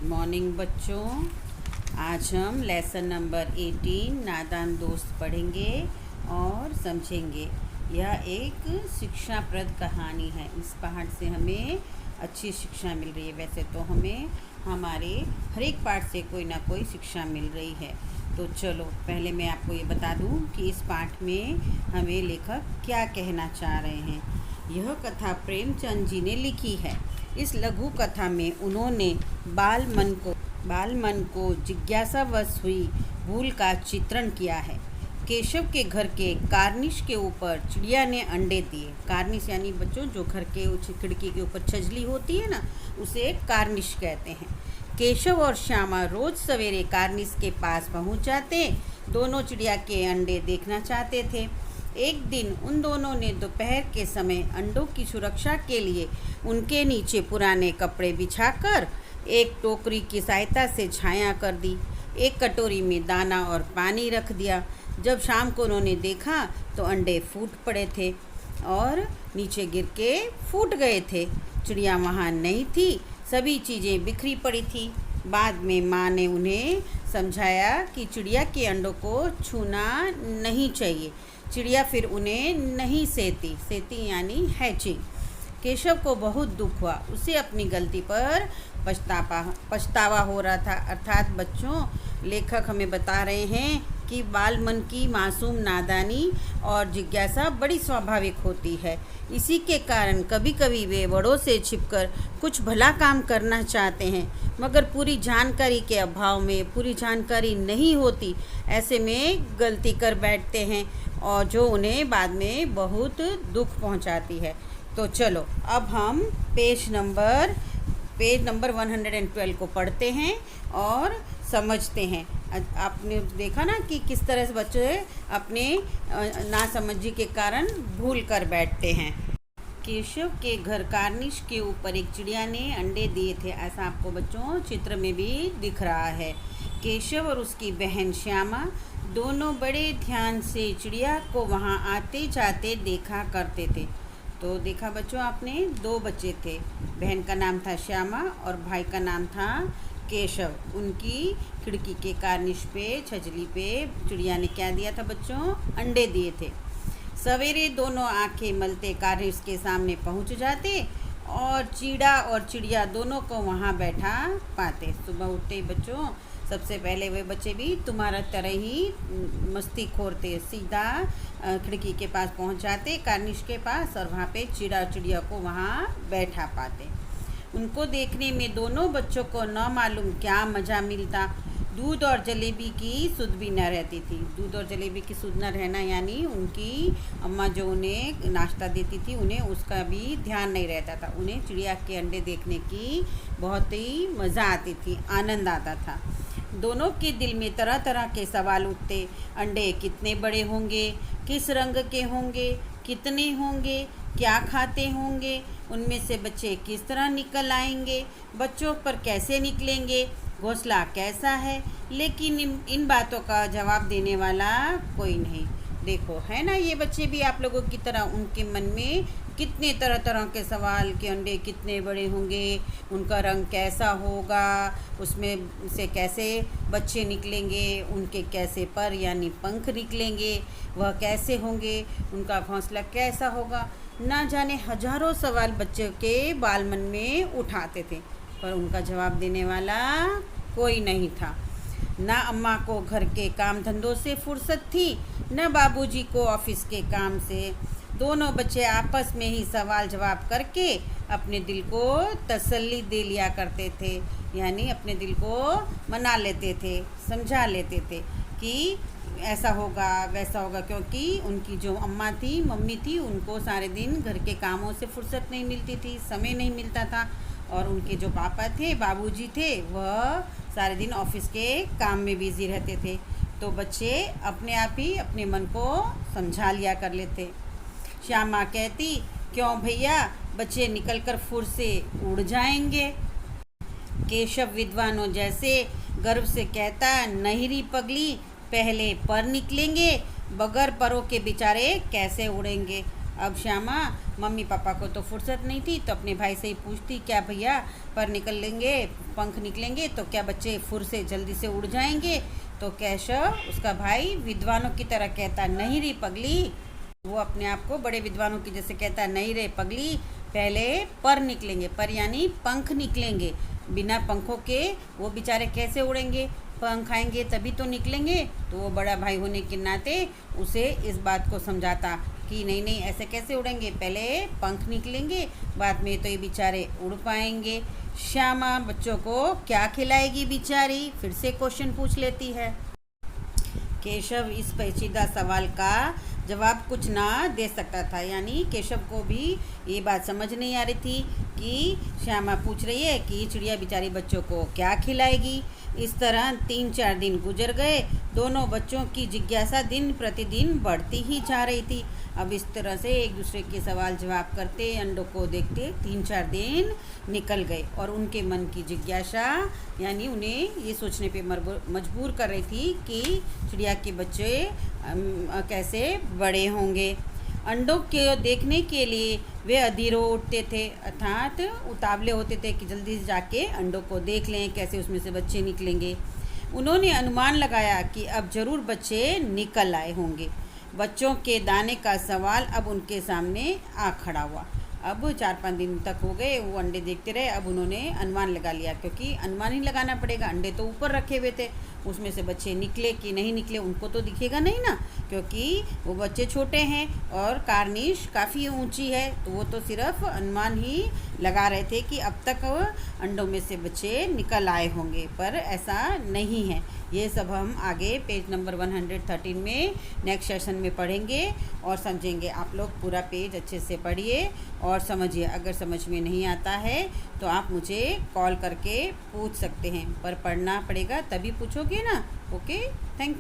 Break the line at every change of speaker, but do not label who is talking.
Morning बच्चों। आज हम लेसन नंबर 18 नादान दोस्त पढ़ेंगे और समझेंगे। यह एक शिक्षाप्रद कहानी है। इस पाठ से हमें अच्छी शिक्षा मिल रही है। वैसे तो हमें हमारे हर एक पाठ से कोई ना कोई शिक्षा मिल रही है। तो चलो पहले मैं आपको ये बता दूं कि इस पाठ में हमें लेखक क्या कहना चाह रहे हैं। यह कथा प्रेमचंद जी ने लिखी है। इस लघु कथा में उन्होंने बाल मन को जिज्ञासावश हुई भूल का चित्रण किया है। केशव के घर के कार्निश के ऊपर चिड़िया ने अंडे दिए। कार्निश यानी बच्चों जो घर के खिड़की के ऊपर छजली होती है ना, उसे कार्निश कहते हैं। केशव और श्यामा रोज सवेरे कार्निश के पास पहुंच जाते। दोनों चिड़िया के अंडे देखना चाहते थे। एक दिन उन दोनों ने दोपहर के समय अंडों की सुरक्षा के लिए उनके नीचे पुराने कपड़े बिछाकर एक टोकरी की सहायता से छाया कर दी। एक कटोरी में दाना और पानी रख दिया। जब शाम को उन्होंने देखा तो अंडे फूट पड़े थे और नीचे गिर के फूट गए थे। चिड़िया वहाँ नहीं थी, सभी चीज़ें बिखरी पड़ी थी। बाद में माँ ने उन्हें समझाया कि चिड़िया के अंडों को छूना नहीं चाहिए। चिड़िया फिर उन्हें नहीं सेती यानी हैचिंग। केशव को बहुत दुख हुआ। उसे अपनी गलती पर पछतावा हो रहा था। अर्थात बच्चों, लेखक हमें बता रहे हैं कि बाल मन की मासूम नादानी और जिज्ञासा बड़ी स्वाभाविक होती है। इसी के कारण कभी कभी वे बड़ों से छिपकर कुछ भला काम करना चाहते हैं, मगर पूरी जानकारी के अभाव में, पूरी जानकारी नहीं होती, ऐसे में गलती कर बैठते हैं और जो उन्हें बाद में बहुत दुख पहुंचाती है। तो चलो अब हम पेज नंबर 112 को पढ़ते हैं और समझते हैं। आपने देखा ना कि किस तरह से बच्चे अपने नासमझी के कारण भूल कर बैठते हैं। केशव के घर कार्निश के ऊपर एक चिड़िया ने अंडे दिए थे। ऐसा आपको बच्चों चित्र में भी दिख रहा है। केशव और उसकी बहन श्यामा दोनों बड़े ध्यान से चिड़िया को वहाँ आते जाते देखा करते थे। तो देखा बच्चों आपने, दो बच्चे थे। बहन का नाम था श्यामा और भाई का नाम था केशव। उनकी खिड़की के कार्निश पे, छजली पे चिड़िया ने क्या दिया था बच्चों? अंडे दिए थे। सवेरे दोनों आंखें मलते कार्निश के सामने पहुंच जाते और चीड़ा और चिड़िया दोनों को वहां बैठा पाते। सुबह उठते ही बच्चों सबसे पहले वे बच्चे भी तुम्हारा तरह ही मस्ती खोरते, सीधा खिड़की के पास पहुंच जाते, कार्निश के पास, और वहाँ पे चिड़िया को वहाँ बैठा पाते। उनको देखने में दोनों बच्चों को न मालूम क्या मज़ा मिलता। दूध और जलेबी की सुध भी न रहती थी। दूध और जलेबी की सुध न रहना यानी उनकी अम्मा जो उन्हें नाश्ता देती थी, उन्हें उसका भी ध्यान नहीं रहता था। उन्हें चिड़िया के अंडे देखने की बहुत ही मज़ा आती थी, आनंद आता था। दोनों के दिल में तरह तरह के सवाल उठते। अंडे कितने बड़े होंगे, किस रंग के होंगे, कितने होंगे, क्या खाते होंगे, उनमें से बच्चे किस तरह निकल आएंगे, बच्चों पर कैसे निकलेंगे, घोंसला कैसा है। लेकिन इन बातों का जवाब देने वाला कोई नहीं। देखो है ना, ये बच्चे भी आप लोगों की तरह, उनके मन में कितने तरह तरह के सवाल कि अंडे कितने बड़े होंगे, उनका रंग कैसा होगा, उसमें से कैसे बच्चे निकलेंगे, उनके कैसे पर यानी पंख निकलेंगे, वह कैसे होंगे, उनका घोंसला कैसा होगा। ना जाने हजारों सवाल बच्चों के बाल मन में उठाते थे, पर उनका जवाब देने वाला कोई नहीं था। ना अम्मा को घर के काम धंधों से फुर्सत थी, न बाबूजी को ऑफिस के काम से। दोनों बच्चे आपस में ही सवाल जवाब करके अपने दिल को तसल्ली दे लिया करते थे, यानी अपने दिल को मना लेते थे, समझा लेते थे कि ऐसा होगा वैसा होगा, क्योंकि उनकी जो मम्मी थी, उनको सारे दिन घर के कामों से फुर्सत नहीं मिलती थी, समय नहीं मिलता था। और उनके जो पापा थे, बाबूजी थे, वह सारे दिन ऑफिस के काम में बिजी रहते थे। तो बच्चे अपने आप ही अपने मन को समझा लिया कर लेते। श्यामा कहती, क्यों भैया, बच्चे निकलकर फुर से उड़ जाएंगे। केशव विद्वानों जैसे गर्व से कहता, नहीं री पगली, पहले पर निकलेंगे, बगैर परों के बेचारे कैसे उड़ेंगे। अब श्यामा मम्मी पापा को तो फुर्सत नहीं थी, तो अपने भाई से ही पूछती, क्या भैया पर निकल लेंगे, पंख निकलेंगे तो क्या बच्चे फुर से जल्दी से उड़ जाएंगे? तो केशव उसका भाई विद्वानों की तरह कहता, नहीं रे पगली। वो अपने आप को बड़े विद्वानों की जैसे कहता, नहीं रे पगली, पहले पर निकलेंगे, पर यानी पंख निकलेंगे। बिना पंखों के वो बेचारे कैसे उड़ेंगे? पंख आएंगे तभी तो निकलेंगे। तो वो बड़ा भाई होने के नाते उसे इस बात को समझाता कि नहीं नहीं, ऐसे कैसे उड़ेंगे, पहले पंख निकलेंगे, बाद में तो ये बेचारे उड़ पाएंगे। श्यामा बच्चों को क्या खिलाएगी बेचारी? फिर से क्वेश्चन पूछ लेती है। केशव इस पेचीदा सवाल का जवाब कुछ ना दे सकता था, यानी केशव को भी ये बात समझ नहीं आ रही थी कि श्यामा पूछ रही है कि चिड़िया बेचारी बच्चों को क्या खिलाएगी। इस तरह 3-4 दिन गुजर गए। दोनों बच्चों की जिज्ञासा दिन प्रतिदिन बढ़ती ही जा रही थी। अब इस तरह से एक दूसरे के सवाल जवाब करते, अंडों को देखते 3-4 दिन निकल गए और उनके मन की जिज्ञासा यानी उन्हें ये सोचने पे मजबूर कर रही थी कि चिड़िया के बच्चे कैसे बड़े होंगे। अंडों के देखने के लिए वे अधीरों उठते थे, अर्थात उतावले होते थे कि जल्दी से जाके अंडों को देख लें कैसे उसमें से बच्चे निकलेंगे। उन्होंने अनुमान लगाया कि अब जरूर बच्चे निकल आए होंगे। बच्चों के दाने का सवाल अब उनके सामने आ खड़ा हुआ। अब 4-5 दिन तक हो गए, वो अंडे देखते रहे। अब उन्होंने अनुमान लगा लिया, क्योंकि अनुमान ही लगाना पड़ेगा, अंडे तो ऊपर रखे हुए थे, उसमें से बच्चे निकले कि नहीं निकले उनको तो दिखेगा नहीं ना, क्योंकि वो बच्चे छोटे हैं और कार्निश काफ़ी ऊंची है। तो वो तो सिर्फ अनुमान ही लगा रहे थे कि अब तक अंडों में से बच्चे निकल आए होंगे, पर ऐसा नहीं है। ये सब हम आगे पेज नंबर 113 में नेक्स्ट सेशन में पढ़ेंगे और समझेंगे। आप लोग पूरा पेज अच्छे से पढ़िए और समझिए। अगर समझ में नहीं आता है तो आप मुझे कॉल करके पूछ सकते हैं, पर पढ़ना पड़ेगा तभी पूछोगे ना। Okay, thank you.